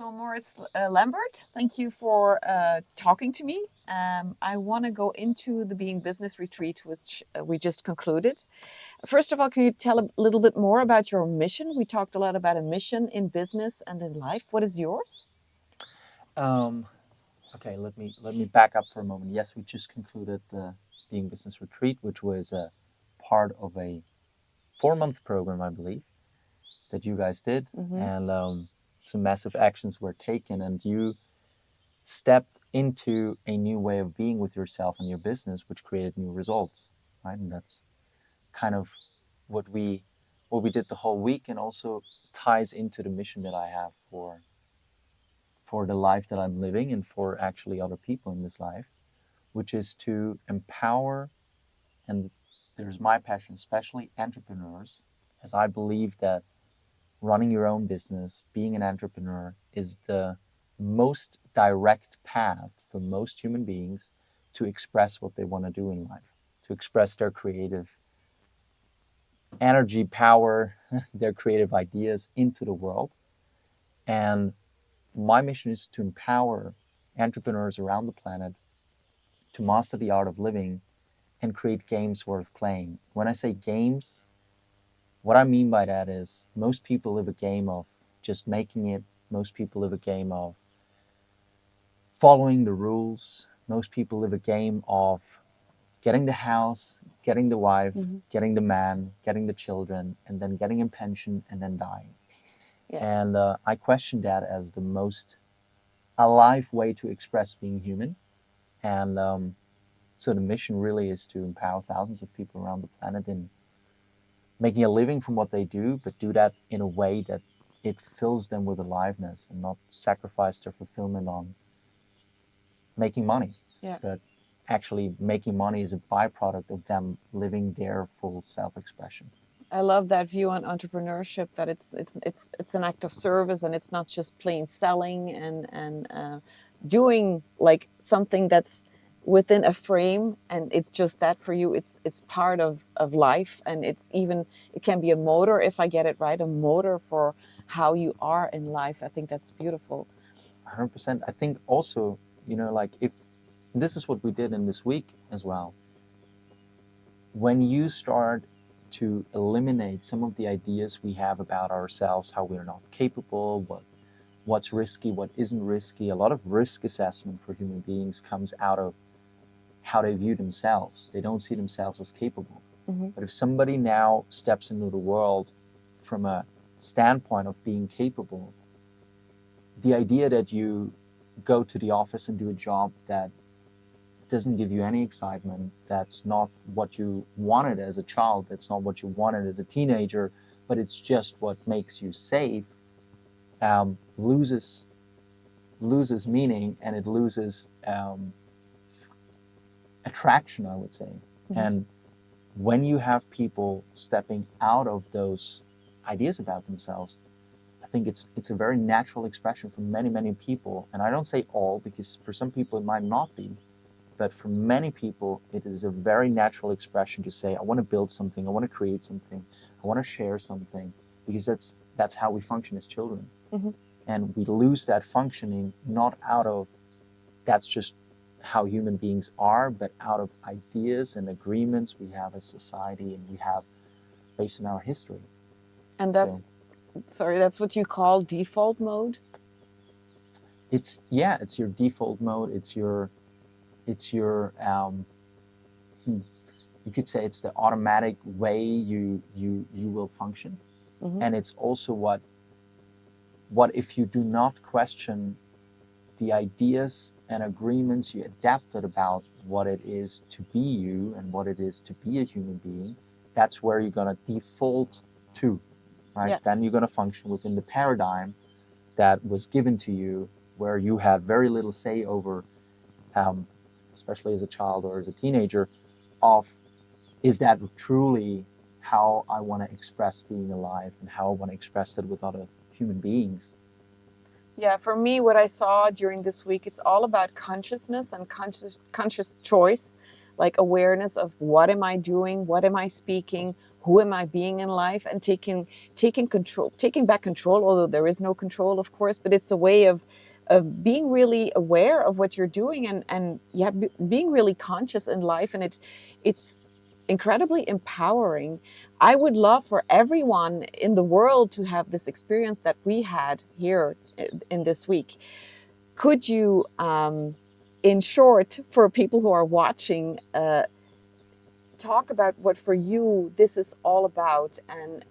So Moritz Lembert, thank you for talking to me. I want to go into the Being Business retreat, which we just concluded. First of all, can you tell a little bit more about your mission? We talked a lot about a mission in business and in life. What is yours? Okay, let me back up for a moment. Yes, we just concluded the Being Business retreat, which was a part of a 4-month program, I believe, that you guys did, and some massive actions were taken, and you stepped into a new way of being with yourself and your business, which created new results, right? And that's kind of what we did the whole week, and also ties into the mission that I have for the life that I'm living and for actually other people in this life, which is to empower, and there's my passion, especially entrepreneurs, as I believe that running your own business, being an entrepreneur, is the most direct path for most human beings to express what they want to do in life, to express their creative energy, power, their creative ideas into the world. And my mission is to empower entrepreneurs around the planet to master the art of living and create games worth playing. When I say games, what I mean by that is most people live a game of just making it. Most people live a game of following the rules. Most people live a game of getting the house, getting the wife, getting the man, getting the children, and then getting a pension and then dying. Yeah. And I question that as the most alive way to express being human. And so the mission really is to empower thousands of people around the planet in making a living from what they do, but do that in a way that it fills them with aliveness and not sacrifice their fulfillment on making money. Yeah. But actually making money is a byproduct of them living their full self-expression. I love that view on entrepreneurship, that it's an act of service, and it's not just plain selling and doing like something that's within a frame, and it's just that for you it's part of life, and it can be a motor, if I get it right, a motor for how you are in life. I think that's beautiful. 100%. I think also, like, if this is what we did in this week as well, when you start to eliminate some of the ideas we have about ourselves, how we're not capable, what's risky, what isn't risky, a lot of risk assessment for human beings comes out of how they view themselves. They don't see themselves as capable. But if somebody now steps into the world from a standpoint of being capable, the idea that you go to the office and do a job that doesn't give you any excitement, that's not what you wanted as a child, that's not what you wanted as a teenager, but it's just what makes you safe, loses meaning, and it loses attraction, I would say. And when you have people stepping out of those ideas about themselves, I think it's a very natural expression for many, many people. And I don't say all, because for some people it might not be, but for many people it is a very natural expression to say, I want to build something, I want to create something, I want to share something, because that's how we function as children. And we lose that functioning not out of that's just how human beings are, but out of ideas and agreements we have as society and we have based on our history. And that's what you call default mode? It's your default mode. It's your you could say it's the automatic way you will function. And it's also what if you do not question the ideas and agreements you adapted about what it is to be you and what it is to be a human being, that's where you're going to default to, right? Yeah. Then you're going to function within the paradigm that was given to you, where you had very little say over, especially as a child or as a teenager, of, is that truly how I want to express being alive and how I want to express it with other human beings? Yeah, for me, what I saw during this week, it's all about consciousness and conscious choice. like awareness of what am I doing, what am I speaking, who am I being in life, and taking control, taking back control, although there is no control, of course, but it's a way of being really aware of what you're doing, and yeah, being really conscious in life. And it's incredibly empowering. I would love for everyone in the world to have this experience that we had here in this week. Could you, in short, for people who are watching, talk about what for you this is all about, and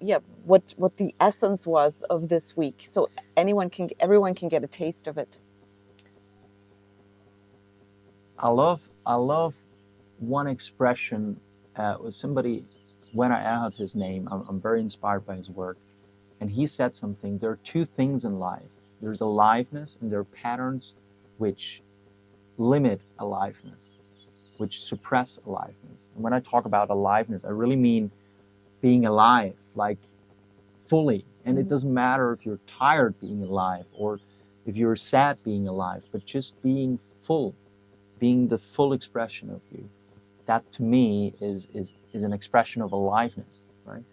yeah, what the essence was of this week, so everyone can get a taste of it. I love one expression with somebody. When I have his name, I'm very inspired by his work, and he said something. There are two things in life. There's aliveness, and there are patterns which limit aliveness, which suppress aliveness. And when I talk about aliveness, I really mean being alive, like fully. And it doesn't matter if you're tired being alive or if you're sad being alive, but just being full, being the full expression of you. That to me is an expression of aliveness, right?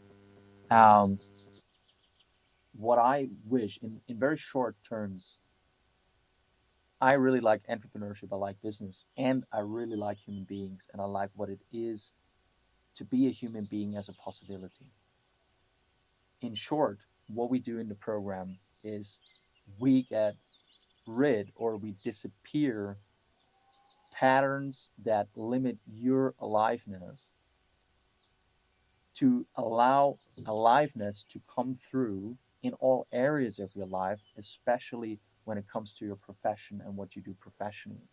What I wish in very short terms, I really like entrepreneurship, I like business, and I really like human beings, and I like what it is to be a human being as a possibility. In short, what we do in the program is we get rid or we disappear patterns that limit your aliveness to allow aliveness to come through in all areas of your life, especially when it comes to your profession and what you do professionally.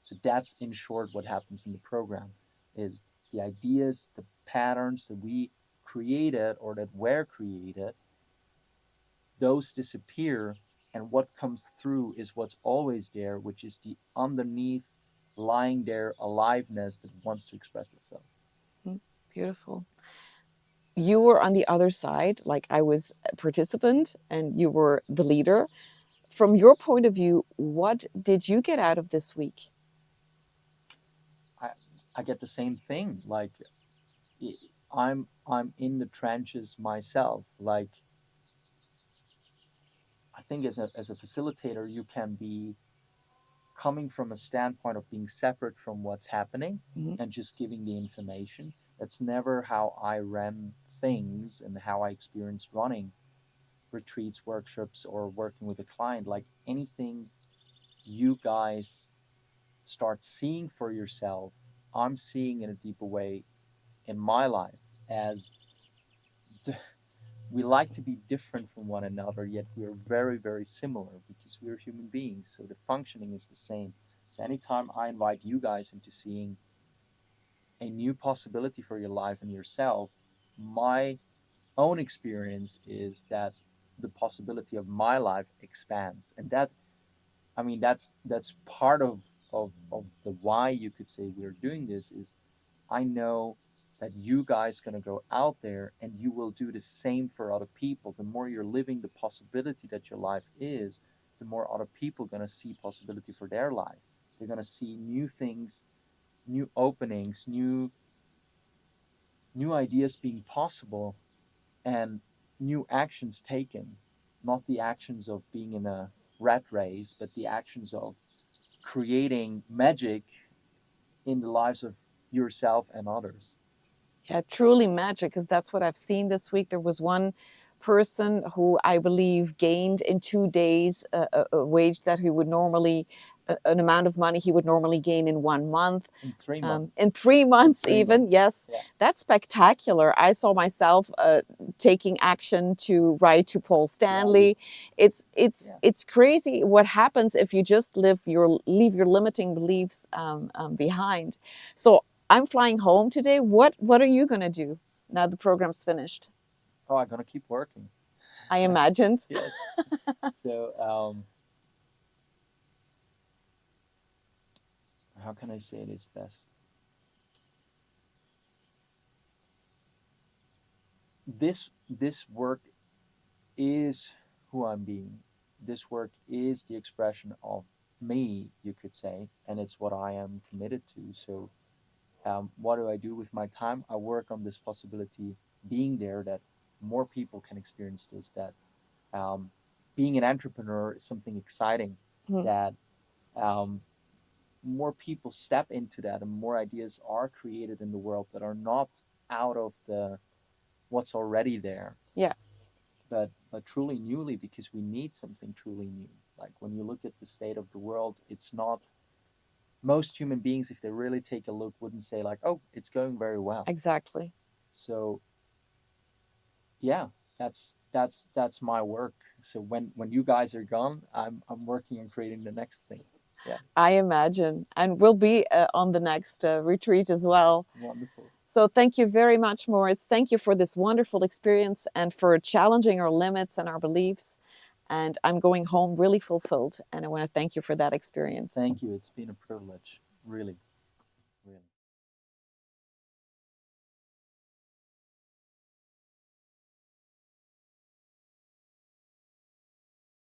So that's in short what happens in the program is the ideas, the patterns that we created or that were created, those disappear, and what comes through is what's always there, which is the underneath lying there aliveness that wants to express itself. Beautiful. You were on the other side, like I was a participant and you were the leader. From your point of view, what did you get out of this week? I, I get the same thing. Like I'm in the trenches myself. Like I think as a facilitator, you can be coming from a standpoint of being separate from what's happening and just giving the information. That's never how I ran things and how I experienced running retreats, workshops, or working with a client. Like anything you guys start seeing for yourself, I'm seeing in a deeper way in my life as we like to be different from one another, yet we are very, very similar because we're human beings. So the functioning is the same. So anytime I invite you guys into seeing a new possibility for your life and yourself, my own experience is that the possibility of my life expands. And that, I mean, that's part of the why you could say we're doing this is I know that you guys going to go out there and you will do the same for other people. The more you're living the possibility that your life is, the more other people going to see possibility for their life. They're going to see new things, new openings, new ideas being possible, and new actions taken. Not the actions of being in a rat race, but the actions of creating magic in the lives of yourself and others. Yeah, truly magic, because that's what I've seen this week. There was one person who I believe gained in 2 days a wage that he would normally, an amount of money he would normally gain in 1 month. In 3 months. In 3 months, In 3 even. months. Yes, Yeah. that's spectacular. I saw myself taking action to write to Paul Stanley. It's crazy what happens if you just leave your limiting beliefs behind. So I'm flying home today. What are you gonna do now the program's finished? Oh, I'm gonna keep working. I imagined. Yes. So how can I say this best? This work is who I'm being. This work is the expression of me, you could say, and it's what I am committed to. So what do I do with my time? I work on this possibility being there, that more people can experience this, that being an entrepreneur is something exciting, that more people step into that, and more ideas are created in the world that are not out of the what's already there, Yeah. but truly newly, because we need something truly new. Like when you look at the state of the world, it's not, most human beings, if they really take a look, wouldn't say like, oh, it's going very well. Exactly. So yeah, that's my work. So when you guys are gone, I'm working on creating the next thing. Yeah. I imagine, and we'll be on the next retreat as well. Wonderful. So thank you very much, Moritz. Thank you for this wonderful experience and for challenging our limits and our beliefs. And I'm going home really fulfilled, and I want to thank you for that experience. Thank you. It's been a privilege, really.